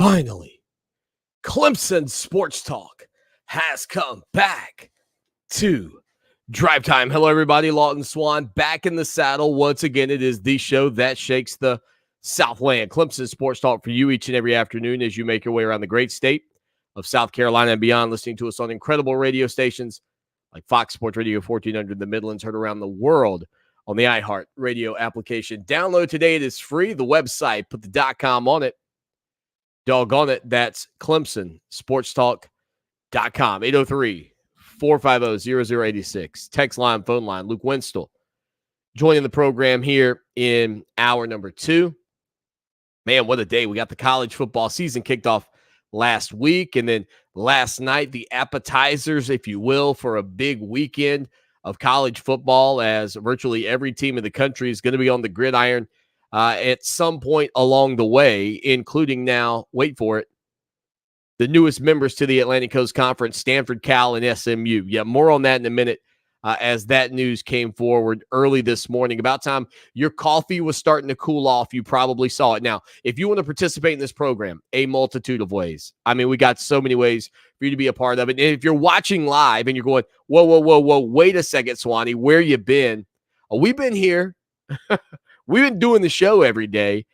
Finally, Clemson Sports Talk has come back to Drive Time. Hello, everybody. Lawton Swan back in the saddle. Once again, it is the show that shakes the Southland. Clemson Sports Talk for you each and every afternoon as you make your way around the great state of South Carolina and beyond, listening to us on incredible radio stations like Fox Sports Radio 1400 in the Midlands, heard around the world on the iHeart Radio application. Download today. It is free. The website, put the .com on it. Doggone it, that's ClemsonSportsTalk.com. 803-450-0086. Text line, phone line. Luke Winstel joining the program here in hour number 2. Man, what a day. We got the college football season kicked off last week, and then last night, the appetizers, if you will, for a big weekend of college football, as virtually every team in the country is going to be on the gridiron at some point along the way, including now, wait for it, the newest members to the Atlantic Coast Conference, Stanford, Cal, and SMU. Yeah, more on that in a minute as that news came forward early this morning. About time your coffee was starting to cool off. You probably saw it. Now, if you want to participate in this program, a multitude of ways. I mean, we got so many ways for you to be a part of it. And if you're watching live and you're going, whoa, wait a second, Swanee, where you been? We've been here. We've been doing the show every day,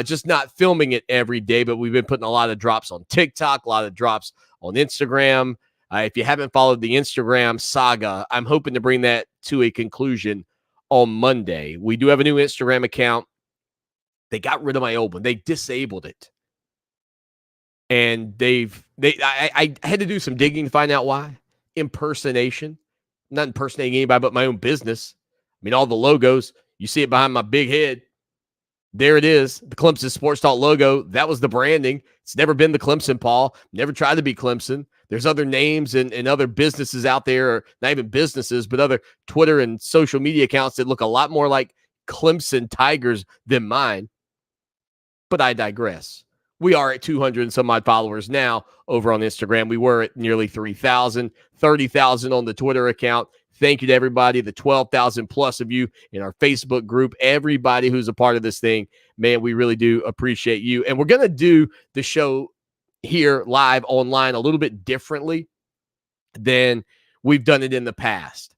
just not filming it every day, but we've been putting a lot of drops on TikTok, a lot of drops on Instagram. If you haven't followed the Instagram saga, I'm hoping to bring that to a conclusion on Monday. We do have a new Instagram account. They got rid of my old one. They disabled it. And I had to do some digging to find out why. Impersonation. I'm not impersonating anybody but my own business. I mean, all the logos. You see it behind my big head. There it is, the Clemson Sports Talk logo. That was the branding. It's never been the Clemson, Paul. Never tried to be Clemson. There's other names and other businesses out there, or not even businesses, but other Twitter and social media accounts that look a lot more like Clemson Tigers than mine. But I digress. We are at 200 and some odd followers now over on Instagram. We were at nearly 3,000, 30,000 on the Twitter account. Thank you to everybody, the 12,000 plus of you in our Facebook group, everybody who's a part of this thing. Man, we really do appreciate you. And we're going to do the show here live online a little bit differently than we've done it in the past.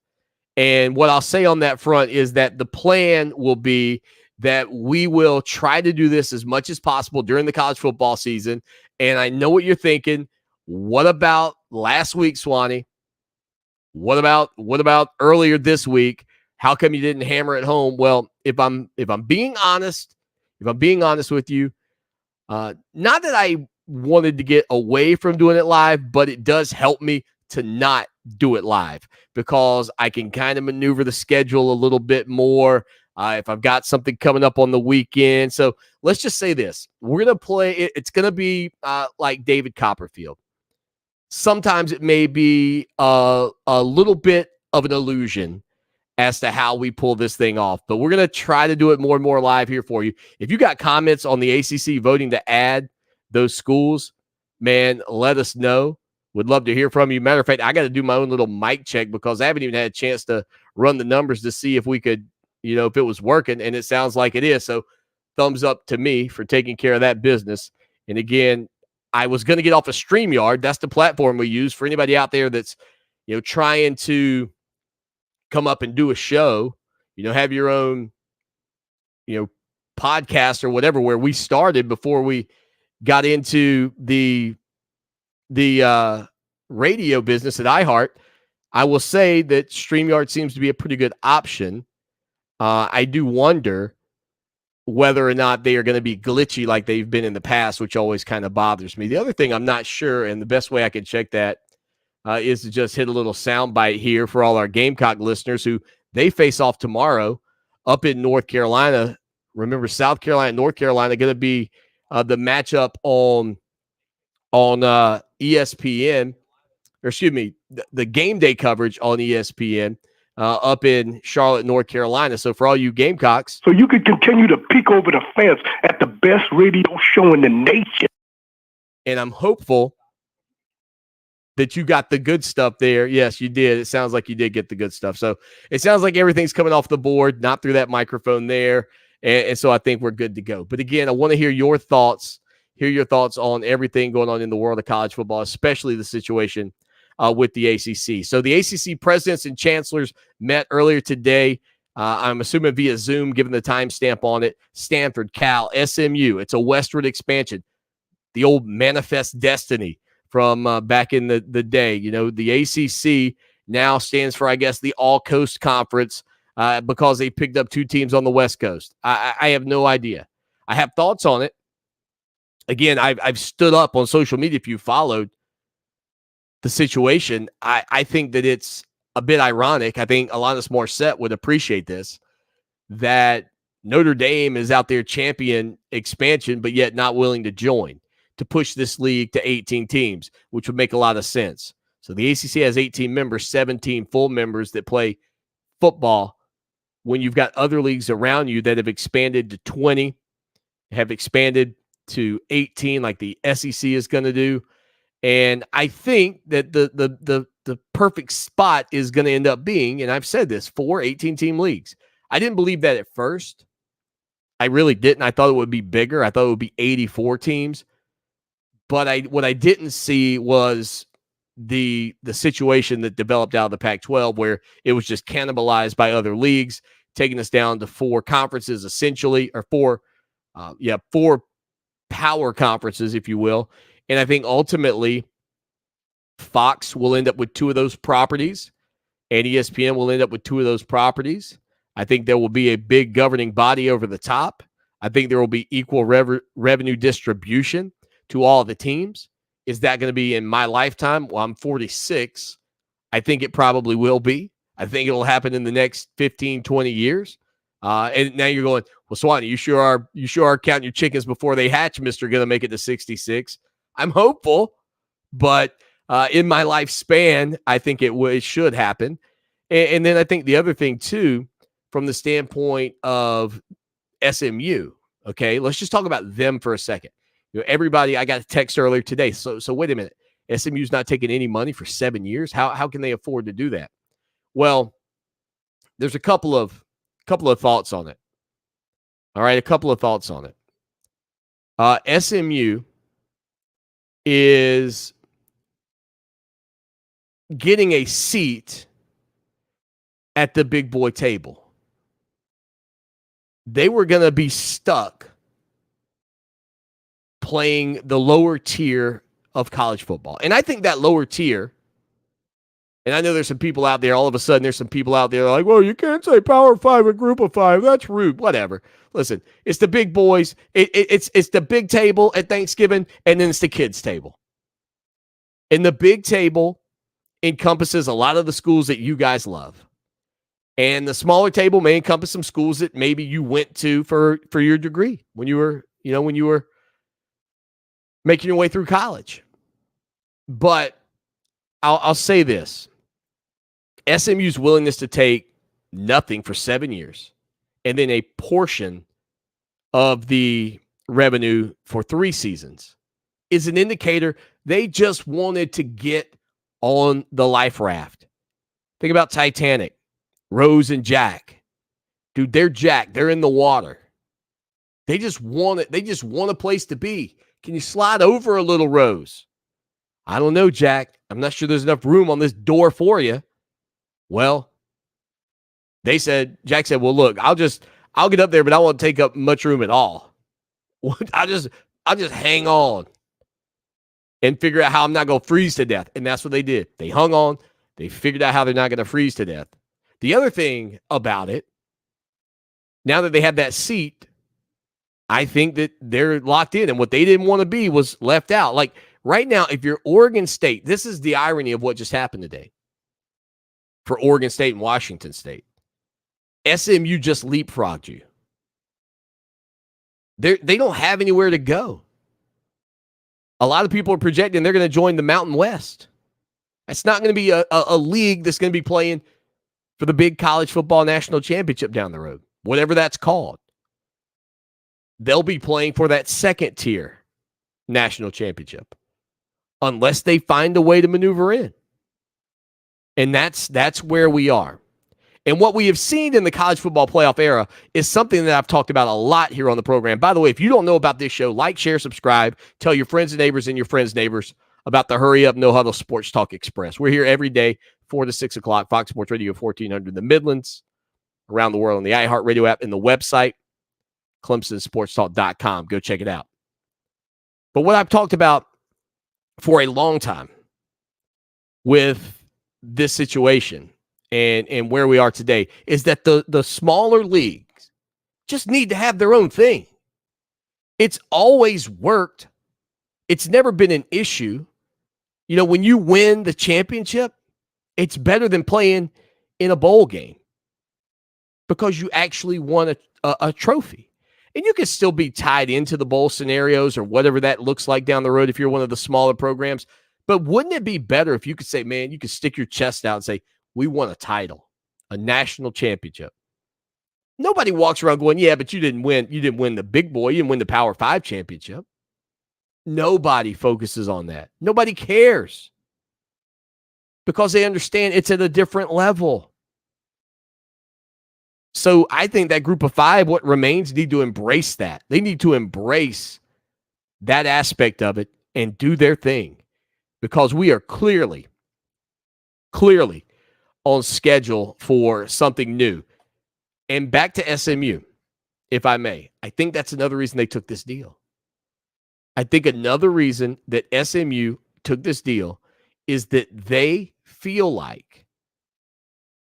And what I'll say on that front is that the plan will be that we will try to do this as much as possible during the college football season. And I know what you're thinking. What about last week, Swanee? What about earlier this week? How come you didn't hammer it home? Well, if I'm being honest with you, not that I wanted to get away from doing it live, but it does help me to not do it live because I can kind of maneuver the schedule a little bit more if I've got something coming up on the weekend. So let's just say this. We're going to play it. It's going to be like David Copperfield. Sometimes it may be a little bit of an illusion as to how we pull this thing off, but we're going to try to do it more and more live here for you. If you got comments on the ACC voting to add those schools, man, let us know. Would love to hear from you. Matter of fact, I got to do my own little mic check because I haven't even had a chance to run the numbers to see if we could, if it was working, and it sounds like it is. So thumbs up to me for taking care of that business. And again, I was going to get off of StreamYard. That's the platform we use for anybody out there that's, trying to come up and do a show, have your own, podcast or whatever, where we started before we got into the radio business at iHeart. I will say that StreamYard seems to be a pretty good option. I do wonder whether or not they are going to be glitchy like they've been in the past, which always kind of bothers me. The other thing I'm not sure, and the best way I can check that is to just hit a little soundbite here for all our Gamecock listeners who they face off tomorrow up in North Carolina. Remember, South Carolina, North Carolina going to be the matchup on ESPN, or excuse me, the game day coverage on ESPN. Up in Charlotte, North Carolina. So for all you Gamecocks. So you could continue to peek over the fence at the best radio show in the nation. And I'm hopeful that you got the good stuff there. Yes, you did. It sounds like you did get the good stuff. So it sounds like everything's coming off the board, not through that microphone there. And so I think we're good to go. But again, I want to hear your thoughts hear your thoughts on everything going on in the world of college football, especially the situation with the ACC. So the ACC presidents and chancellors met earlier today. I'm assuming via Zoom, given the timestamp on it. Stanford, Cal, SMU. It's a westward expansion. The old manifest destiny from back in the day. You know, the ACC now stands for, I guess, the All Coast Conference because they picked up 2 teams on the West Coast. I have no idea. I have thoughts on it. Again, I've stood up on social media. If you followed the situation, I think that it's a bit ironic. I think Alanis Morissette would appreciate this, that Notre Dame is out there champion expansion, but yet not willing to join to push this league to 18 teams, which would make a lot of sense. So the ACC has 18 members, 17 full members that play football, when you've got other leagues around you that have expanded to 20, have expanded to 18 like the SEC is going to do. And I think that the perfect spot is going to end up being, and I've said this, 4 18-team leagues. I didn't believe that at first. I really didn't. I thought it would be bigger. I thought it would be 84 teams. But what I didn't see was the situation that developed out of the Pac-12, where it was just cannibalized by other leagues, taking us down to 4 conferences essentially, or 4 power conferences, if you will. And I think ultimately Fox will end up with 2 of those properties, and ESPN will end up with 2 of those properties. I think there will be a big governing body over the top. I think there will be equal revenue distribution to all the teams. Is that going to be in my lifetime? Well, I'm 46. I think it probably will be. I think it'll happen in the next 15, 20 years. And now you're going, well, Swanee, you sure are counting your chickens before they hatch, Mr. Going to make it to 66. I'm hopeful, but in my lifespan, I think it should happen. And then I think the other thing, too, from the standpoint of SMU, okay, let's just talk about them for a second. You know, everybody, I got a text earlier today. So wait a minute. SMU's not taking any money for 7 years. How can they afford to do that? Well, there's a couple of thoughts on it. All right, a couple of thoughts on it. SMU is getting a seat at the big boy table. They were going to be stuck playing the lower tier of college football. And I think that lower tier, and I know there's some people out there, all of a sudden there's some people out there like, well, you can't say Power 5 and Group of 5. That's rude. Whatever. Listen, it's the big boys. It's the big table at Thanksgiving, and then it's the kids' table. And the big table encompasses a lot of the schools that you guys love. And the smaller table may encompass some schools that maybe you went to for your degree when you were making your way through college. But I'll say this. SMU's willingness to take nothing for 7 years and then a portion of the revenue for 3 seasons is an indicator they just wanted to get on the life raft. Think about Titanic, Rose and Jack. Dude, they're Jack. They're in the water. They just want it. They just want a place to be. Can you slide over a little, Rose? I don't know, Jack. I'm not sure there's enough room on this door for you. Well, Jack said, well, look, I'll get up there, but I won't take up much room at all. I'll just hang on and figure out how I'm not going to freeze to death. And that's what they did. They hung on. They figured out how they're not going to freeze to death. The other thing about it, now that they have that seat, I think that they're locked in, and what they didn't want to be was left out. Like right now, if you're Oregon State, this is the irony of what just happened today for Oregon State and Washington State. SMU just leapfrogged you. They don't have anywhere to go. A lot of people are projecting they're going to join the Mountain West. That's not going to be a league that's going to be playing for the big college football national championship down the road, whatever that's called. They'll be playing for that second tier national championship unless they find a way to maneuver in. And that's where we are. And what we have seen in the college football playoff era is something that I've talked about a lot here on the program. By the way, if you don't know about this show, like, share, subscribe, tell your friends and neighbors and your friends' neighbors about the Hurry Up, No Huddle Sports Talk Express. We're here every day, 4 to 6 o'clock, Fox Sports Radio 1400 in the Midlands, around the world on the iHeartRadio app and the website, ClemsonSportsTalk.com. Go check it out. But what I've talked about for a long time with this situation and where we are today is that the smaller leagues just need to have their own thing. It's always worked. It's never been an issue. You know, when you win the championship, it's better than playing in a bowl game because you actually won a trophy. And you can still be tied into the bowl scenarios or whatever that looks like down the road if you're one of the smaller programs. But wouldn't it be better if you could say, man, you could stick your chest out and say, we won a title, a national championship. Nobody walks around going, yeah, but you didn't win. You didn't win the big boy. You didn't win the Power 5 championship. Nobody focuses on that. Nobody cares because they understand it's at a different level. So I think that group of 5, what remains, need to embrace that. They need to embrace that aspect of it and do their thing because we are clearly on schedule for something new. And back to SMU, if I may. I think that's another reason they took this deal. I think another reason that SMU took this deal is that they feel like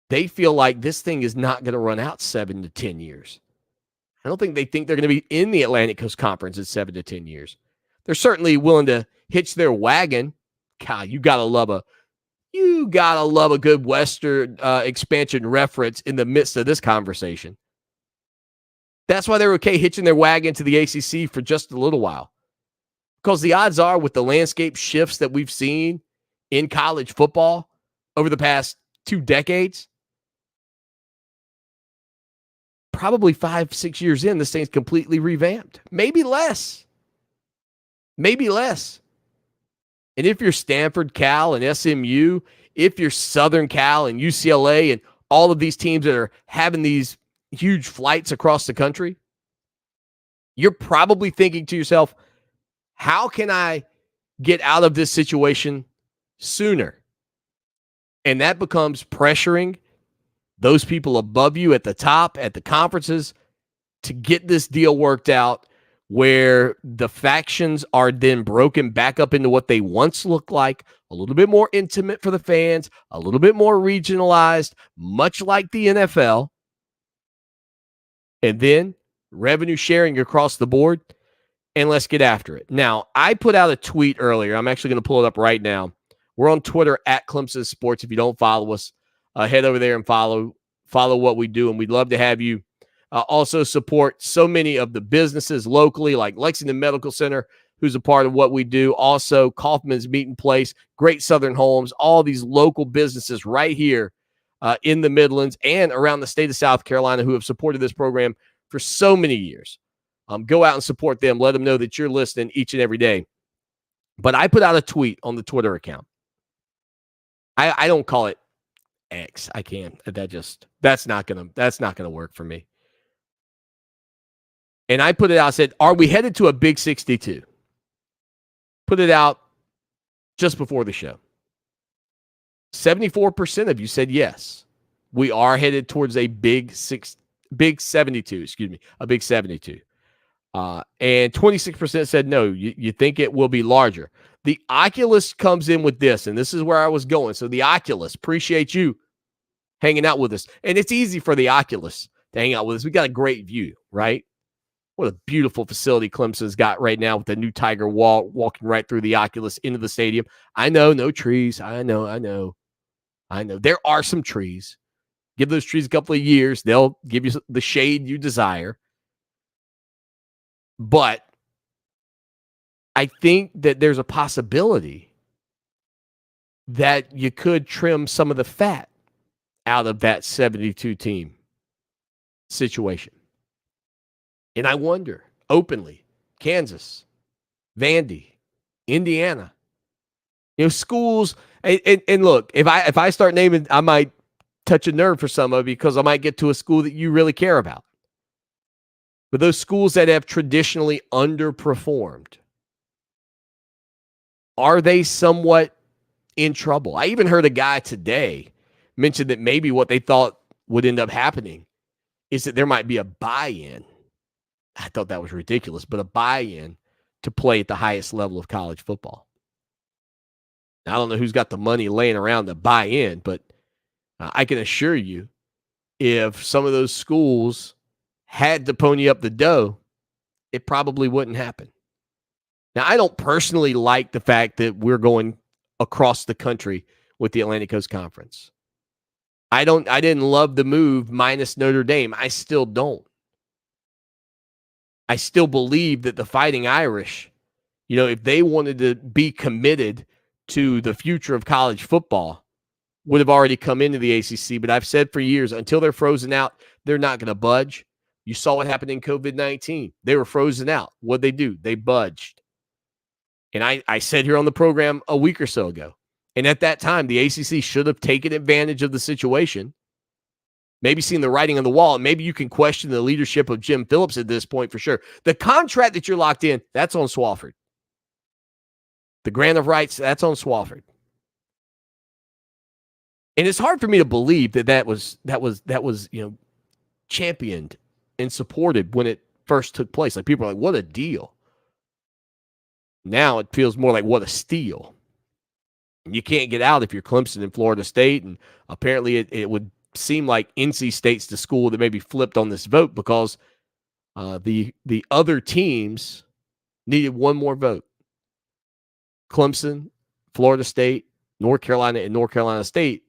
this thing is not going to run out 7 to 10 years. I don't think they think they're going to be in the Atlantic Coast Conference in 7 to 10 years. They're certainly willing to hitch their wagon. God, you gotta love a good Western expansion reference in the midst of this conversation. That's why they're okay hitching their wagon to the ACC for just a little while. Because the odds are, with the landscape shifts that we've seen in college football over the past 2 decades, probably 5-6 years in, this thing's completely revamped. Maybe less. And if you're Stanford, Cal, and SMU, if you're Southern Cal and UCLA and all of these teams that are having these huge flights across the country, you're probably thinking to yourself, how can I get out of this situation sooner? And that becomes pressuring those people above you at the top, at the conferences, to get this deal worked out where the factions are then broken back up into what they once looked like, a little bit more intimate for the fans, a little bit more regionalized, much like the NFL. And then revenue sharing across the board, and let's get after it. Now, I put out a tweet earlier. I'm actually going to pull it up right now. We're on Twitter at Clemson Sports. If you don't follow us, head over there and follow what we do, and we'd love to have you also support so many of the businesses locally, like Lexington Medical Center, who's a part of what we do. Also, Kaufman's Meeting Place, Great Southern Homes, all these local businesses right here in the Midlands and around the state of South Carolina who have supported this program for so many years. Go out and support them. Let them know that you're listening each and every day. But I put out a tweet on the Twitter account. I don't call it X. I can't. That's not gonna work for me. And I put it out, said, are we headed to a Big 62? Put it out just before the show. 74% of you said yes. We are headed towards a Big 72, a Big 72. And 26% said no, you think it will be larger. The Oculus comes in with this, and this is where I was going. So the Oculus, appreciate you hanging out with us. And it's easy for the Oculus to hang out with us. We got a great view, right? What a beautiful facility Clemson's got right now with the new Tiger Wall walking right through the Oculus into the stadium. I know, no trees. I know. There are some trees. Give those trees a couple of years. They'll give you the shade you desire. But I think that there's a possibility that you could trim some of the fat out of that 72 team situation. And I wonder, openly, Kansas, Vandy, Indiana, schools, and look, if I start naming, I might touch a nerve for some of you because I might get to a school that you really care about. But those schools that have traditionally underperformed, are they somewhat in trouble? I even heard a guy today mention that maybe what they thought would end up happening is that there might be a buy-in. I thought that was ridiculous, but a buy-in to play at the highest level of college football. Now, I don't know who's got the money laying around to buy in, but I can assure you, if some of those schools had to pony up the dough, it probably wouldn't happen. Now, I don't personally like the fact that we're going across the country with the Atlantic Coast Conference. I didn't love the move minus Notre Dame. I still don't. I still believe that the Fighting Irish, if they wanted to be committed to the future of college football, would have already come into the ACC. But I've said for years, until they're frozen out, they're not going to budge. You saw what happened in COVID-19. They were frozen out. What'd they do? They budged. And I said here on the program a week or so ago, and at that time, the ACC should have taken advantage of the situation, maybe seen the writing on the wall, and maybe you can question the leadership of Jim Phillips at this point for sure. The contract that you're locked in, that's on Swofford. The grant of rights, that's on Swofford. And it's hard for me to believe that was championed and supported when it first took place. Like, people are like, what a deal. Now it feels more like what a steal. You can't get out if you're Clemson and Florida State, and apparently it would seem like NC State's the school that maybe flipped on this vote because the other teams needed one more vote. Clemson, Florida State, North Carolina, and North Carolina State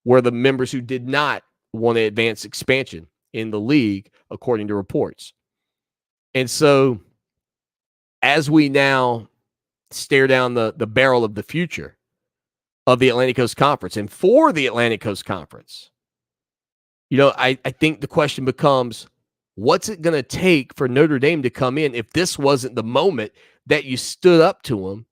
were the members who did not want to advance expansion in the league, according to reports. And so as we now stare down the barrel of the future of the Atlantic Coast Conference, and for the Atlantic Coast Conference, I think the question becomes, what's it going to take for Notre Dame to come in if this wasn't the moment that you stood up to them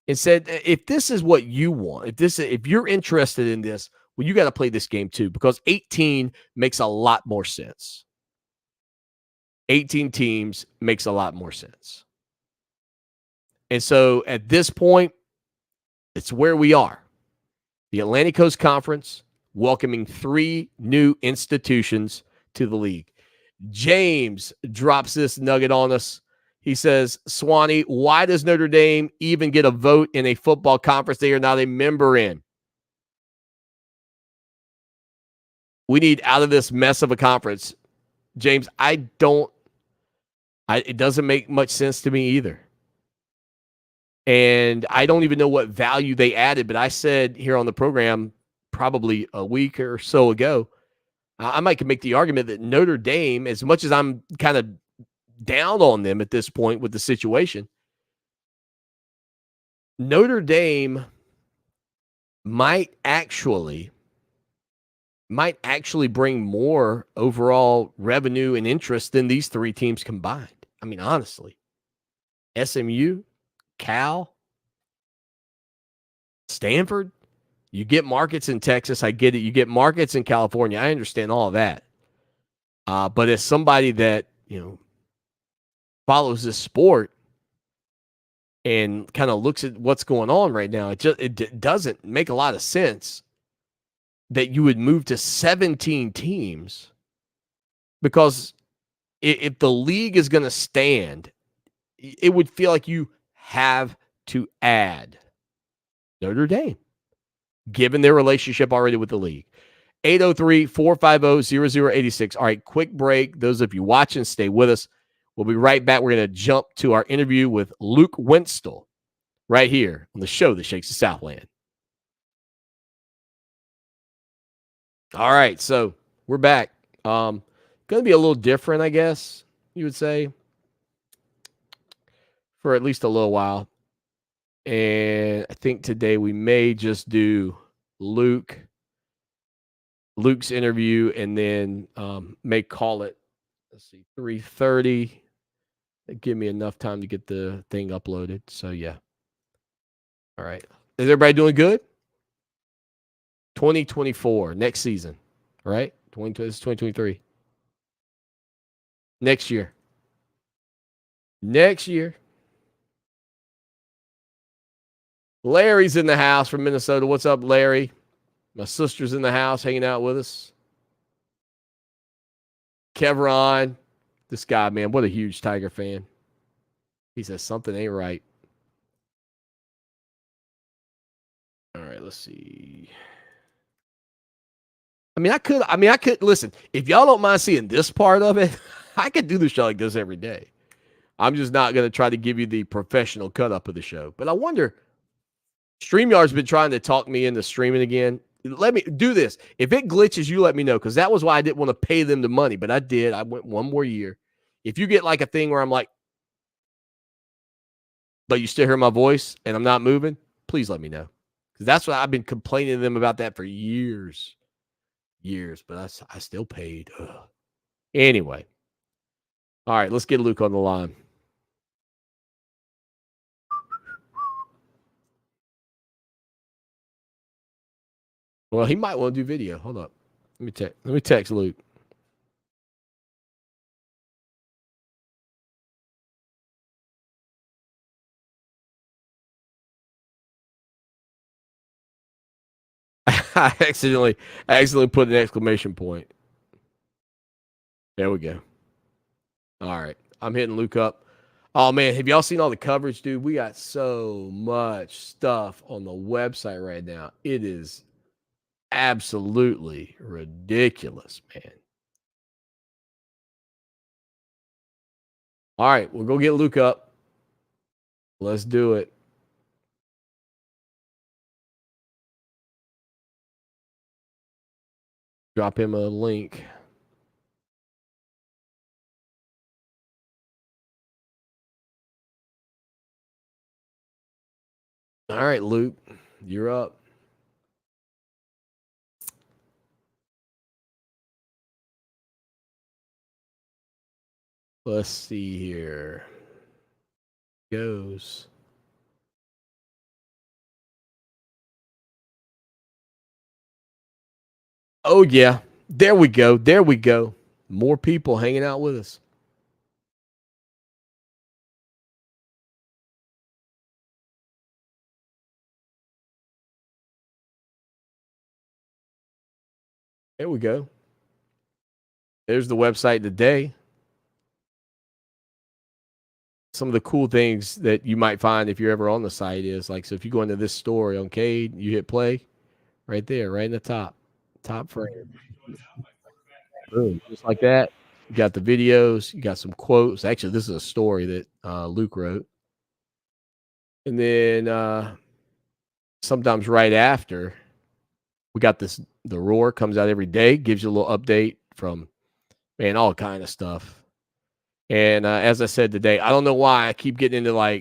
and said, if this is what you want, if you're interested in this, well, you got to play this game too, because 18 makes a lot more sense. 18 teams makes a lot more sense. And so at this point, it's where we are. The Atlantic Coast Conference welcoming 3 new institutions to the league. James drops this nugget on us. He says, Swanee, why does Notre Dame even get a vote in a football conference they are not a member in? We need out of this mess of a conference. James, it doesn't make much sense to me either. And I don't even know what value they added, but I said here on the program probably a week or so ago, I might make the argument that Notre Dame, as much as I'm kind of down on them at this point with the situation, Notre Dame might actually bring more overall revenue and interest than these 3 teams combined. I mean, honestly, SMU, Cal, Stanford, you get markets in Texas. I get it. You get markets in California. I understand all of that. But as somebody that, follows this sport and kind of looks at what's going on right now, it doesn't make a lot of sense that you would move to 17 teams, because if the league is going to stand, it would feel like you have to add Notre Dame, given their relationship already with the league. 803-450-0086. All right, quick break. Those of you watching, stay with us. We'll be right back. We're going to jump to our interview with Luke Winstall right here on the show that shakes the Southland. All right, so we're back. Going to be a little different, I guess you would say, for at least a little while. And I think today we may just do Luke's interview, and then may call it, 3:30. Give me enough time to get the thing uploaded. So, yeah. All right. Is everybody doing good? 2024, next season, right? This is 2023. Next year. Next year. Larry's in the house from Minnesota. What's up, Larry? My sister's in the house hanging out with us. Kevron. This guy, man, what a huge Tiger fan. He says something ain't right. All right, let's see. I could listen. If y'all don't mind seeing this part of it, I could do the show like this every day. I'm just not going to try to give you the professional cut up of the show. But I wonder, StreamYard's been trying to talk me into streaming again. Let me do this. If it glitches, you let me know, because that was why I didn't want to pay them the money. But I did. I went one more year. If you get like a thing where I'm like, but you still hear my voice and I'm not moving, please let me know. Because that's what I've been complaining to them about that for years. But I still paid. Ugh. Anyway. All right, let's get Luke on the line. Well, he might want to do video. Hold up. Let me text Luke. I accidentally put an exclamation point. There we go. All right. I'm hitting Luke up. Oh, man. Have y'all seen all the coverage, dude? We got so much stuff on the website right now. It is absolutely ridiculous, man. All right. We'll go get Luke up. Let's do it. Drop him a link. All right, Luke, you're up. Let's see here. Goes. Oh, yeah. There we go. More people hanging out with us. There we go. There's the website today. Some of the cool things that you might find if you're ever on the site is like, so if you go into this story on Cade, you hit play right there, right in the top frame. Boom, just like that. You got the videos, you got some quotes. Actually, this is a story that Luke wrote. And then sometimes right after, we got this, the Roar comes out every day, gives you a little update from, man, all kind of stuff. And as I said today, I don't know why I keep getting into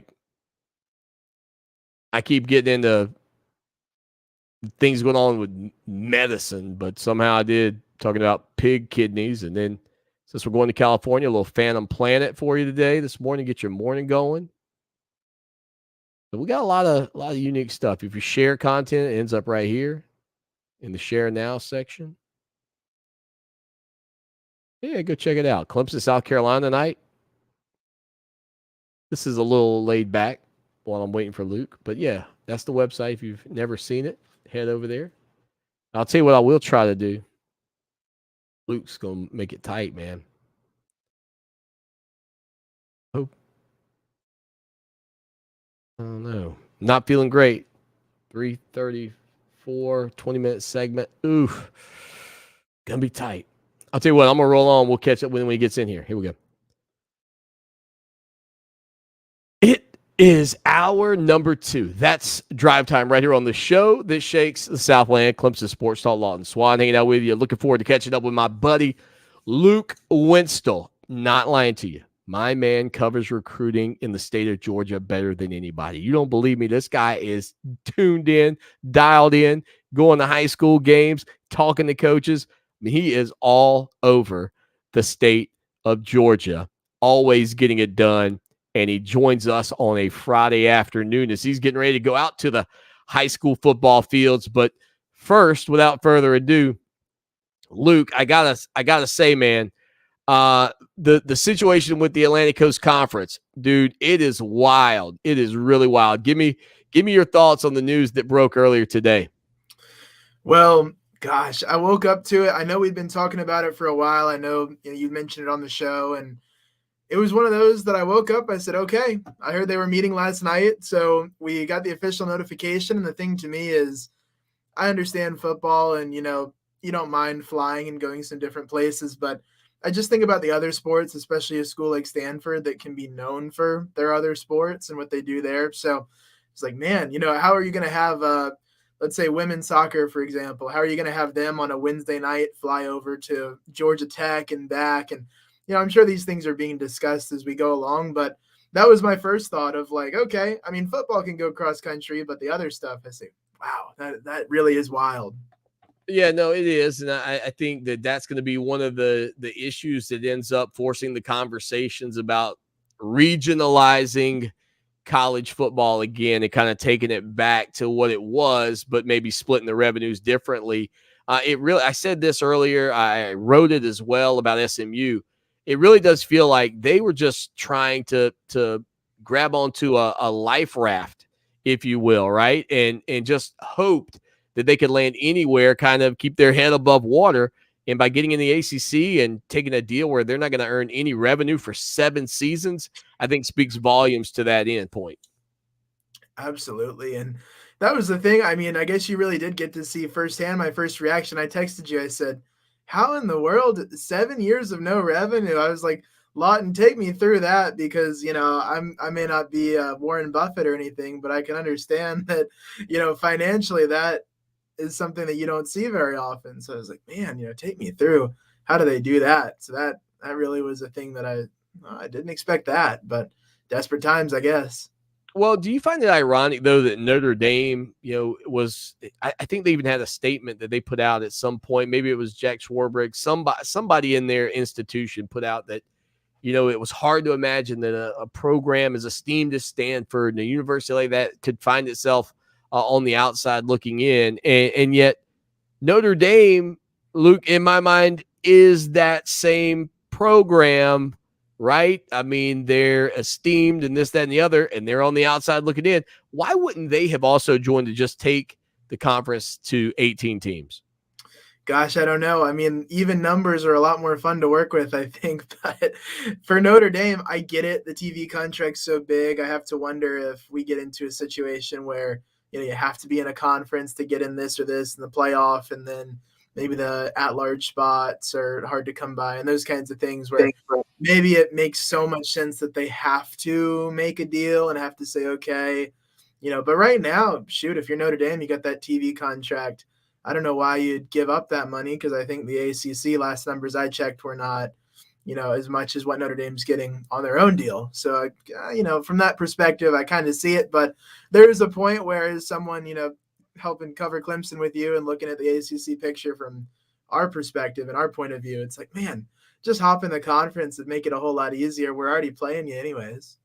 things going on with medicine, but somehow I did, talking about pig kidneys. And then since we're going to California, a little Phantom Planet for you today, this morning, get your morning going. So we got a lot of unique stuff. If you share content, it ends up right here in the Share Now section. Yeah, go check it out. Clemson, South Carolina tonight. This is a little laid back while I'm waiting for Luke. But yeah, that's the website. If you've never seen it, head over there. I'll tell you what I will try to do. Luke's going to make it tight, man. Oh. I don't know. Not feeling great. 3:34, 20-minute segment. Oof. Gonna be tight. I'll tell you what, I'm going to roll on. We'll catch up when he gets in here. Here we go. It is hour number 2. That's drive time right here on the show that shakes the Southland. Clemson Sports Talk, Lawton Swan hanging out with you. Looking forward to catching up with my buddy, Luke Winstall. Not lying to you. My man covers recruiting in the state of Georgia better than anybody. You don't believe me? This guy is tuned in, dialed in, going to high school games, talking to coaches. I mean, he is all over the state of Georgia, always getting it done. And he joins us on a Friday afternoon as he's getting ready to go out to the high school football fields. But First, without further ado, Luke, I gotta say, man, the situation with the Atlantic Coast Conference, dude, it is wild. It is really wild. Give me your thoughts on the news that broke earlier today. Well, gosh, I woke up to it. I know we've been talking about it for a while. I know, you mentioned it on the show, and it was one of those that I woke up. I said, okay, I heard they were meeting last night. So we got the official notification. And the thing to me is, I understand football and, you don't mind flying and going some different places, but I just think about the other sports, especially a school like Stanford that can be known for their other sports and what they do there. So it's like, man, how are you going to have, let's say women's soccer, for example, how are you going to have them on a Wednesday night fly over to Georgia Tech and back? And, I'm sure these things are being discussed as we go along, but that was my first thought of like, okay, I mean, football can go cross country, but the other stuff, I say, wow, that really is wild. Yeah, no, it is. And I think that's going to be one of the issues that ends up forcing the conversations about regionalizing college football again and kind of taking it back to what it was, but maybe splitting the revenues differently. I said this earlier, I wrote it as well about SMU. It really does feel like they were just trying to grab onto a life raft, if you will, right? And just hoped that they could land anywhere, kind of keep their head above water. And by getting in the ACC and taking a deal where they're not going to earn any revenue for 7 seasons, I think speaks volumes to that end point. Absolutely. And that was the thing. I mean, I guess you really did get to see firsthand my first reaction. I texted you. I said, how in the world, 7 years of no revenue? I was like, Lawton, take me through that because, I may not be Warren Buffett or anything, but I can understand that, financially that is something that you don't see very often. So I was like, man, take me through. How do they do that? So that really was a thing that I didn't expect that, but desperate times, I guess. Well, do you find it ironic, though, that Notre Dame, I think they even had a statement that they put out at some point. Maybe it was Jack Swarbrick. Somebody in their institution put out that, it was hard to imagine that a program as esteemed as Stanford and a university like that could find itself on the outside looking in. And yet Notre Dame, Luke, in my mind, is that same program, right? I mean, they're esteemed and this, that, and the other, and they're on the outside looking in. Why wouldn't they have also joined to just take the conference to 18 teams? Gosh, I don't know. I mean, even numbers are a lot more fun to work with, I think. But for Notre Dame, I get it. The TV contract's so big. I have to wonder if we get into a situation where, you have to be in a conference to get in this or this in the playoff, and then maybe the at-large spots are hard to come by and those kinds of things where maybe it makes so much sense that they have to make a deal and have to say, okay, but right now, shoot, if you're Notre Dame, you got that TV contract. I don't know why you'd give up that money because I think the ACC last numbers I checked were not, as much as what Notre Dame's getting on their own deal. So, from that perspective, I kind of see it. But there is a point where as someone, helping cover Clemson with you and looking at the ACC picture from our perspective and our point of view, it's like, man, just hop in the conference and make it a whole lot easier. We're already playing you anyways.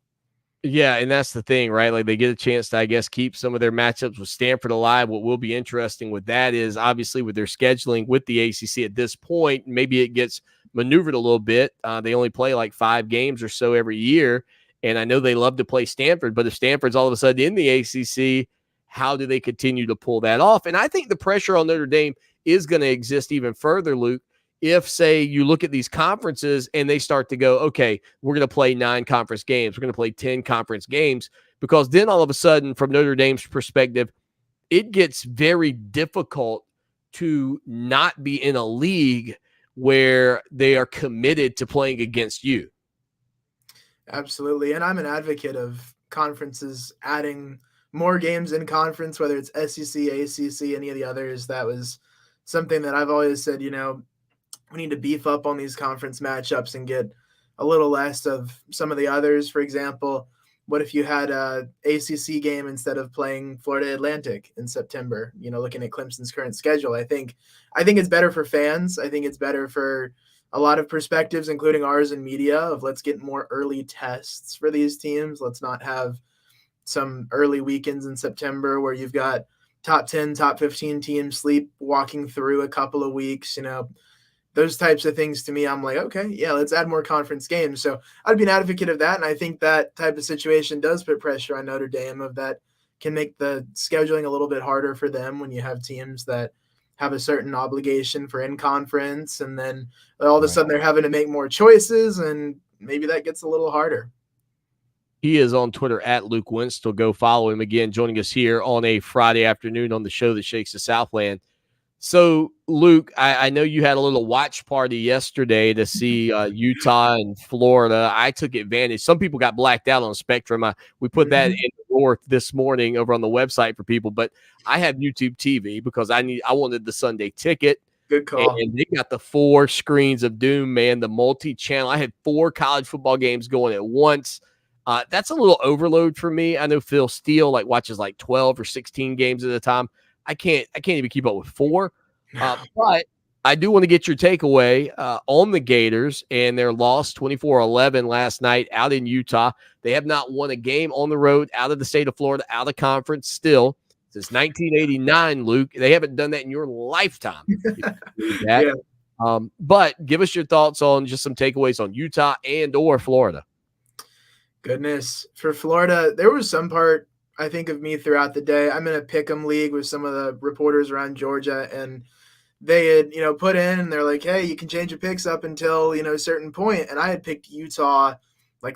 Yeah, and that's the thing, right? Like they get a chance to, I guess, keep some of their matchups with Stanford alive. What will be interesting with that is obviously with their scheduling with the ACC at this point, maybe it gets maneuvered a little bit. They only play like 5 games or so every year. And I know they love to play Stanford, but if Stanford's all of a sudden in the ACC, how do they continue to pull that off? And I think the pressure on Notre Dame is going to exist even further, Luke, if, say, you look at these conferences and they start to go, okay, we're going to play 9 conference games, we're going to play 10 conference games, because then all of a sudden, from Notre Dame's perspective, it gets very difficult to not be in a league where they are committed to playing against you. Absolutely. And I'm an advocate of conferences adding more games in conference, whether it's SEC, ACC, any of the others. That was something that I've always said, we need to beef up on these conference matchups and get a little less of some of the others. For example, what if you had a ACC game instead of playing Florida Atlantic in September? Looking at Clemson's current schedule, I think it's better for fans. I think it's better for a lot of perspectives, including ours in media, of let's get more early tests for these teams. Let's not have some early weekends in September where you've got top 10, top 15 teams sleepwalking through a couple of weeks, those types of things to me, I'm like, okay, yeah, let's add more conference games. So I'd be an advocate of that. And I think that type of situation does put pressure on Notre Dame of that can make the scheduling a little bit harder for them when you have teams that have a certain obligation for in-conference. And then all of a sudden they're having to make more choices, and maybe that gets a little harder. He is on Twitter at Luke Winstel. Go follow him again, joining us here on a Friday afternoon on the show that shakes the Southland. So, Luke, I know you had a little watch party yesterday to see Utah and Florida. I took advantage. Some people got blacked out on Spectrum. We put that in the North this morning over on the website for people, but I have YouTube TV because I wanted the Sunday ticket. Good call. And they got the 4 screens of doom, man, the multi-channel. I had 4 college football games going at once. That's a little overload for me. I know Phil Steele watches 12 or 16 games at a time. I can't even keep up with 4. But I do want to get your takeaway on the Gators and their loss 24-11 last night out in Utah. They have not won a game on the road out of the state of Florida, out of conference still since 1989, Luke. They haven't done that in your lifetime. Yeah. But give us your thoughts on just some takeaways on Utah and or Florida. Goodness. For Florida, there was some part, I think, of me throughout the day. I'm in a pick'em league with some of the reporters around Georgia, and they had, put in, and they're like, hey, you can change your picks up until, a certain point. And I had picked Utah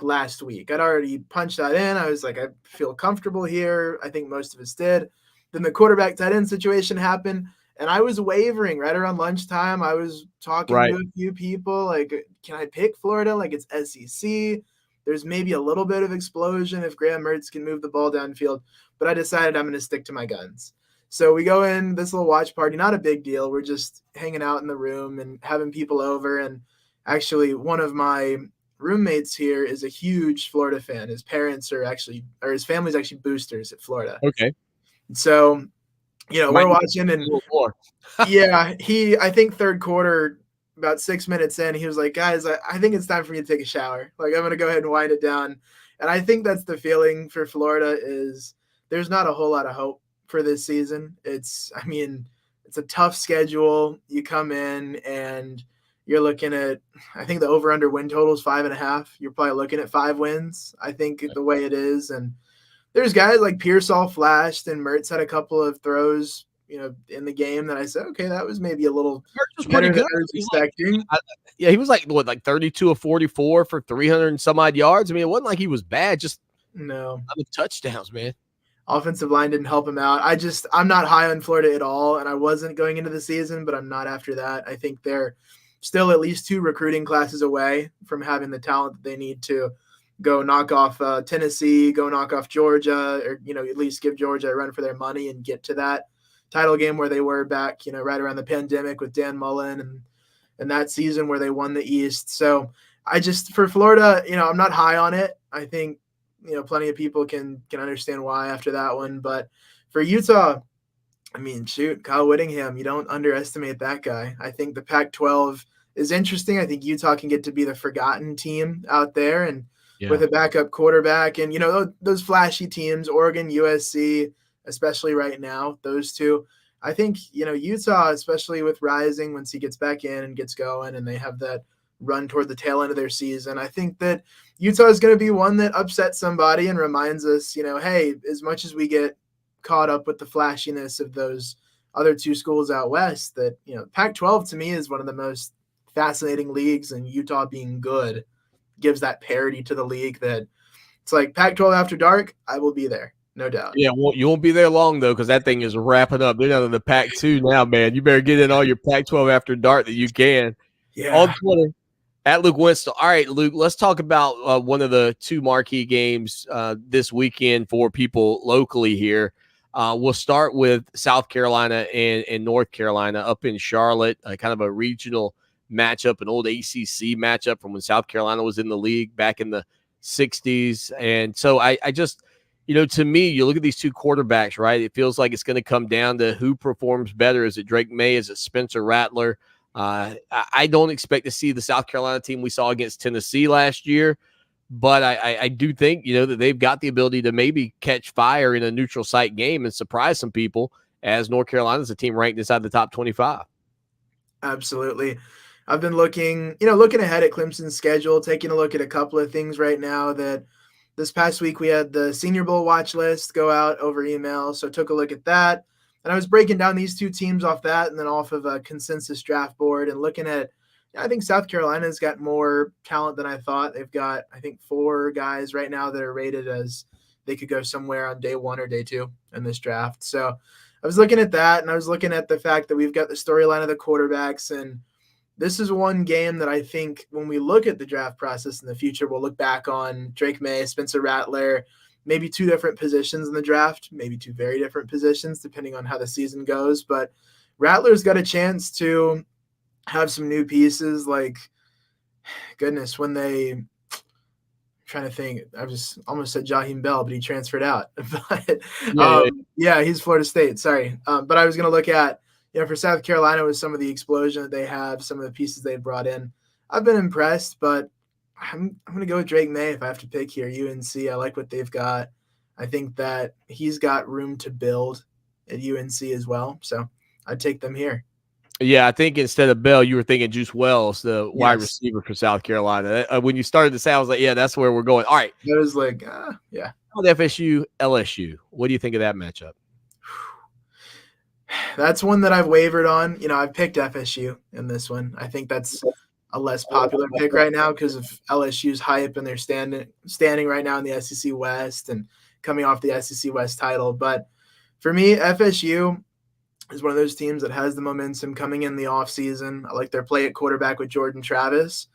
last week. I'd already punched that in. I was like, I feel comfortable here. I think most of us did. Then the quarterback tight end situation happened, and I was wavering right around lunchtime. I was talking to a few people, can I pick Florida? It's SEC. There's maybe a little bit of explosion if Graham Mertz can move the ball downfield, but I decided I'm going to stick to my guns. So we go in this little watch party, not a big deal. We're just hanging out in the room and having people over. And actually, one of my roommates here is a huge Florida fan. His parents are his family's actually boosters at Florida. Okay. So, we're watching, and yeah, I think third quarter, about 6 minutes in, he was like, guys, I think it's time for me to take a shower. I'm going to go ahead and wind it down. And I think that's the feeling for Florida is there's not a whole lot of hope for this season. It's a tough schedule. You come in and you're looking at, I think the over-under win total is 5.5. You're probably looking at 5 wins, I think, the way it is. And there's guys like Pearsall flashed, and Mertz had a couple of throws in the game that I said, okay, that was maybe a little better than I was expecting. He was 32 of 44 for 300 and some odd yards. I mean, it wasn't like he was bad, just no other touchdowns, man. Offensive line didn't help him out. I'm not high on Florida at all, and I wasn't going into the season, but I'm not after that. I think they're still at least 2 recruiting classes away from having the talent that they need to go knock off Tennessee, go knock off Georgia, or at least give Georgia a run for their money and get to that title game where they were back, right around the pandemic with Dan Mullen and that season where they won the East. So for Florida, I'm not high on it. I think, plenty of people can understand why after that one. But for Utah, Kyle Whittingham, you don't underestimate that guy. I think the Pac-12 is interesting. I think Utah can get to be the forgotten team out there, and with a backup quarterback and, those flashy teams, Oregon, USC, especially right now, those 2. I think, Utah, especially with Rising, once he gets back in and gets going and they have that run toward the tail end of their season, I think that Utah is going to be one that upsets somebody and reminds us, hey, as much as we get caught up with the flashiness of those other 2 schools out west, that, Pac-12 to me is one of the most fascinating leagues, and Utah being good gives that parity to the league that it's like Pac-12 after dark, I will be there. No doubt. Yeah, well, you won't be there long, though, because that thing is wrapping up. They're down in the Pac-2 now, man. You better get in all your Pac-12 after dark that you can. Yeah. On Twitter, at Luke Winstel. All right, Luke, let's talk about one of the 2 marquee games this weekend for people locally here. We'll start with South Carolina and North Carolina up in Charlotte, kind of a regional matchup, an old ACC matchup from when South Carolina was in the league back in the 60s. And so I just – to me, you look at these 2 quarterbacks, right? It feels like it's going to come down to who performs better. Is it Drake May? Is it Spencer Rattler? I don't expect to see the South Carolina team we saw against Tennessee last year, but I do think, that they've got the ability to maybe catch fire in a neutral site game and surprise some people. as North Carolina is a team ranked inside the top 25. Absolutely. I've been looking ahead at Clemson's schedule, taking a look at a couple of things right now. That this past week we had the Senior Bowl watch list go out over email, so took a look at that. And I was breaking down these two teams off that and then off of a consensus draft board and looking at, I think South Carolina's got more talent than I thought. They've got, I think, 4 guys right now that are rated as they could go somewhere on day 1 or day 2 in this draft. So I was looking at that, and I was looking at the fact that we've got the storyline of the quarterbacks, and this is one game that I think when we look at the draft process in the future, we'll look back on Drake May, Spencer Rattler, maybe 2 different positions in the draft, maybe 2 very different positions depending on how the season goes. But Rattler's got a chance to have some new pieces. Like, goodness, when they – trying to think. I just almost said Jaheim Bell, but he transferred out. But yeah, he's Florida State. Sorry. But I was going to look at, for South Carolina with some of the explosion that they have, some of the pieces they've brought in. I've been impressed, but I'm going to go with Drake May if I have to pick here. UNC, I like what they've got. I think that he's got room to build at UNC as well. So I'd take them here. Yeah, I think instead of Bell, you were thinking Juice Wells, the wide receiver for South Carolina. When you started to say, I was like, yeah, that's where we're going. All right. I was like, yeah. FSU, LSU. What do you think of that matchup? That's one that I've wavered on. I've picked FSU in this one. I think that's a less popular pick right now because of LSU's hype and they're standing right now in the SEC West and coming off the SEC West title. But for me, FSU is one of those teams that has the momentum coming in the offseason. I like their play at quarterback with Jordan Travis.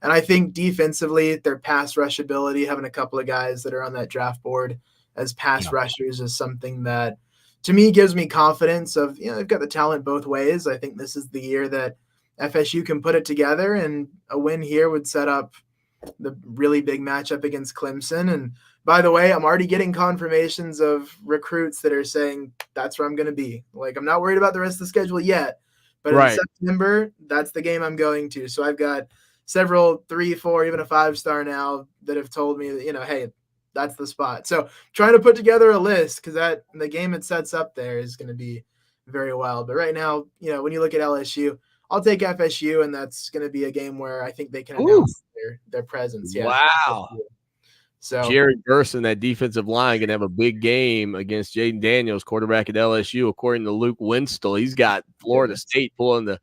And I think defensively, their pass rush ability, having a couple of guys that are on that draft board as pass rushers is something that, to me, gives me confidence of, they've got the talent both ways. I think this is the year that FSU can put it together, and a win here would set up the really big matchup against Clemson. And by the way, I'm already getting confirmations of recruits that are saying that's where I'm going to be. Like, I'm not worried about the rest of the schedule yet, but in September, that's the game I'm going to. So I've got several 3, 4, even a 5-star now that have told me that, hey, that's the spot. So trying to put together a list because the game it sets up there is going to be very wild. But right now, when you look at LSU, I'll take FSU, and that's going to be a game where I think they can announce their presence. Yeah. Wow. So Jared Gerson, that defensive line, going to have a big game against Jaden Daniels, quarterback at LSU, according to Luke Winstall. He's got Florida State pulling the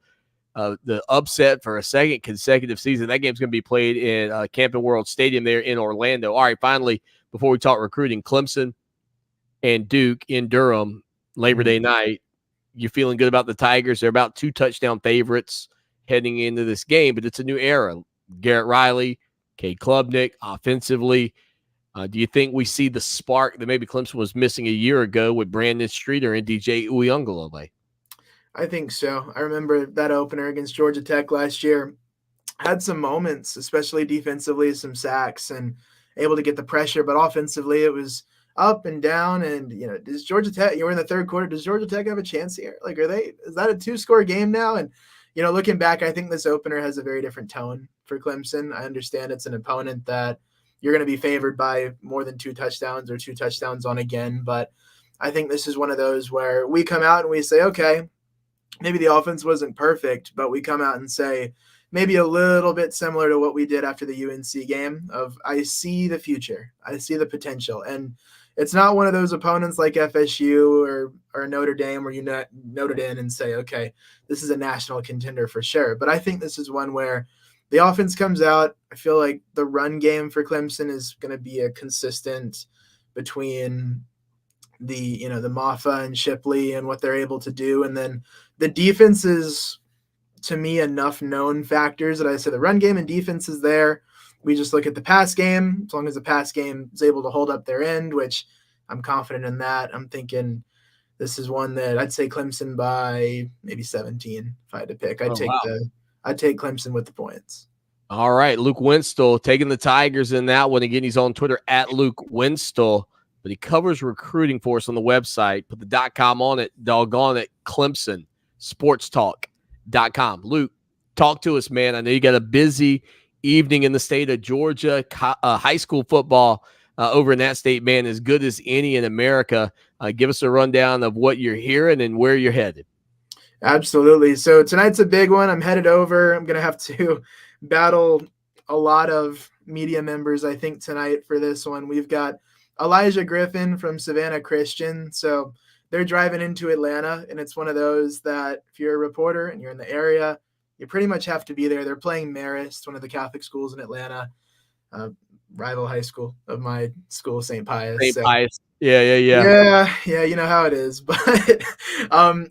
upset for a second consecutive season. That game's going to be played in Camping World Stadium there in Orlando. All right, finally, before we talk recruiting, Clemson and Duke in Durham, Labor Day night. You feeling good about the Tigers? They're about 2 touchdown favorites heading into this game, but it's a new era. Garrett Riley, Cade Klubnik, offensively. Do you think we see the spark that maybe Clemson was missing a year ago with Brandon Streeter and DJ Uyunglele? I think so. I remember that opener against Georgia Tech last year. Had some moments, especially defensively, some sacks and able to get the pressure, but offensively it was up and down. And, does Georgia Tech, we're in the third quarter, does Georgia Tech have a chance here? Like, is that a 2-score game now? And, looking back, I think this opener has a very different tone for Clemson. I understand it's an opponent that you're going to be favored by more than 2 touchdowns or 2 touchdowns on again. But I think this is one of those where we come out and we say, okay, maybe the offense wasn't perfect, but we come out and say maybe a little bit similar to what we did after the UNC game of I see the future. I see the potential. And it's not one of those opponents like FSU or Notre Dame where you note it in and say, okay, this is a national contender for sure. But I think this is one where the offense comes out. I feel like the run game for Clemson is going to be a consistent between the Maffa and Shipley and what they're able to do. And then the defense is, to me, enough known factors that I say the run game and defense is there. We just look at the pass game. As long as the pass game is able to hold up their end, which I'm confident in that. I'm thinking this is one that I'd say Clemson by maybe 17 if I had to pick. I'd take Clemson with the points. All right, Luke Winstall taking the Tigers in that one. Again, he's on Twitter at Luke Winstall, but he covers recruiting for us on the website. Put the .com on it, doggone it, Clemson, sportstalk.com. Luke, talk to us, man. I know you got a busy evening in the state of Georgia. High school football over in that state, man, as good as any in America. Give us a rundown of what you're hearing and where you're headed. Absolutely. So tonight's a big one. I'm headed over. I'm going to have to battle a lot of media members, I think, tonight for this one. We've got Elijah Griffin from Savannah Christian. So they're driving into Atlanta, and it's one of those that if you're a reporter and you're in the area, you pretty much have to be there. They're playing Marist, one of the Catholic schools in Atlanta, rival high school of my school, St. Pius. St. Pius. Yeah. Yeah, you know how it is. But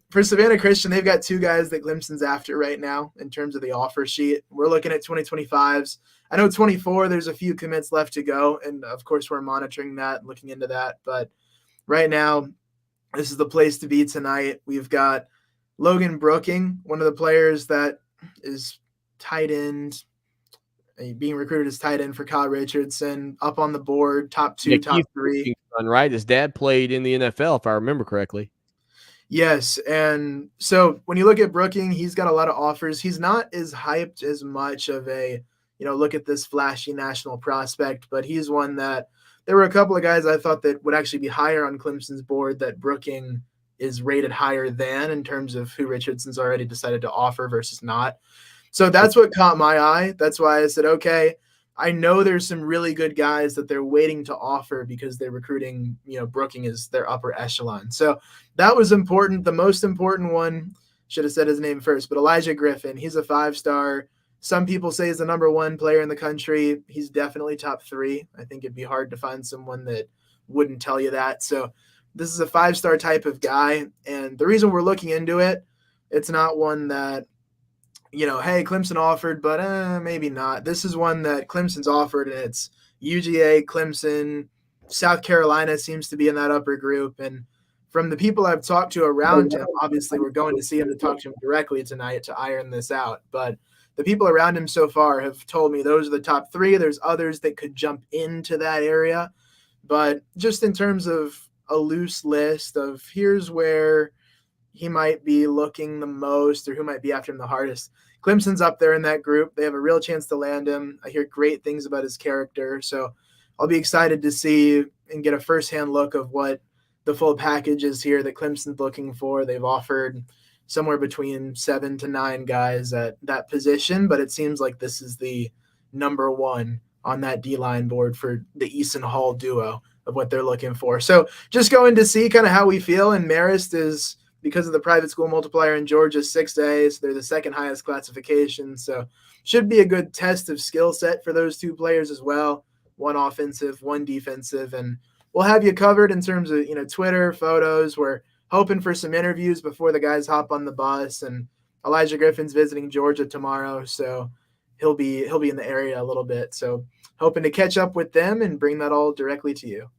for Savannah Christian, they've got two guys that Clemson's after right now in terms of the offer sheet. We're looking at 2025s. I know 24, there's a few commits left to go, and of course we're monitoring that and looking into that. But right now, this is the place to be tonight. We've got Logan Brooking, one of the players that is tight end, being recruited as tight end for Kyle Richardson, up on the board, top 2, top 3. Son, right? His dad played in the NFL, if I remember correctly. Yes, and so when you look at Brooking, he's got a lot of offers. He's not as hyped as much of a, look at this flashy national prospect, but he's one that there were a couple of guys I thought that would actually be higher on Clemson's board that Brooking is rated higher than in terms of who Richardson's already decided to offer versus not. So that's what caught my eye. That's why I said, okay, I know there's some really good guys that they're waiting to offer because they're recruiting, Brooking is their upper echelon. So that was important. The most important one, should have said his name first, but Elijah Griffin, he's a 5-star. Some people say he's the number 1 player in the country. He's definitely top 3. I think it'd be hard to find someone that wouldn't tell you that. So this is a 5-star type of guy. And the reason we're looking into it, it's not one that, hey, Clemson offered, but maybe not. This is one that Clemson's offered, and it's UGA, Clemson, South Carolina seems to be in that upper group. And from the people I've talked to around him, obviously we're going to see him to talk to him directly tonight to iron this out. But the people around him so far have told me those are the top 3. There's others that could jump into that area. But just in terms of a loose list of here's where he might be looking the most or who might be after him the hardest, Clemson's up there in that group. They have a real chance to land him. I hear great things about his character. So I'll be excited to see and get a firsthand look of what the full package is here that Clemson's looking for. They've offered somewhere between 7 to 9 guys at that position, but it seems like this is the number 1 on that D-line board for the Eason Hall duo of what they're looking for. So just going to see kind of how we feel. And Marist is, because of the private school multiplier in Georgia, 6A, so they're the second highest classification. So should be a good test of skill set for those 2 players as well. 1 offensive, 1 defensive, and we'll have you covered in terms of, Twitter, photos. We're hoping for some interviews before the guys hop on the bus, and Elijah Griffin's visiting Georgia tomorrow, so he'll be in the area a little bit. So hoping to catch up with them and bring that all directly to you.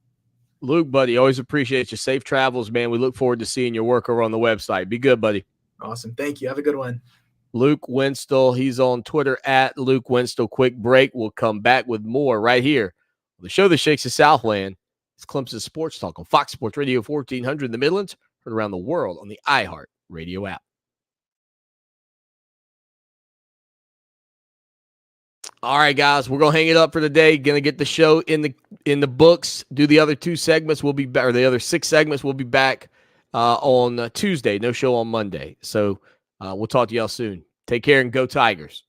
Luke, buddy, always appreciate you. Safe travels, man. We look forward to seeing your work over on the website. Be good, buddy. Awesome. Thank you. Have a good one. Luke Winstall. He's on Twitter at Luke Winstall. Quick break. We'll come back with more right here on the show that shakes the Southland. It's Clemson Sports Talk on Fox Sports Radio 1400 in the Midlands, heard around the world on the iHeart Radio app. All right, guys, we're gonna hang it up for today. Gonna get the show in the books. Do the other 2 segments. We'll be back, or the other 6 segments. We'll be back on Tuesday. No show on Monday. So we'll talk to y'all soon. Take care and go Tigers.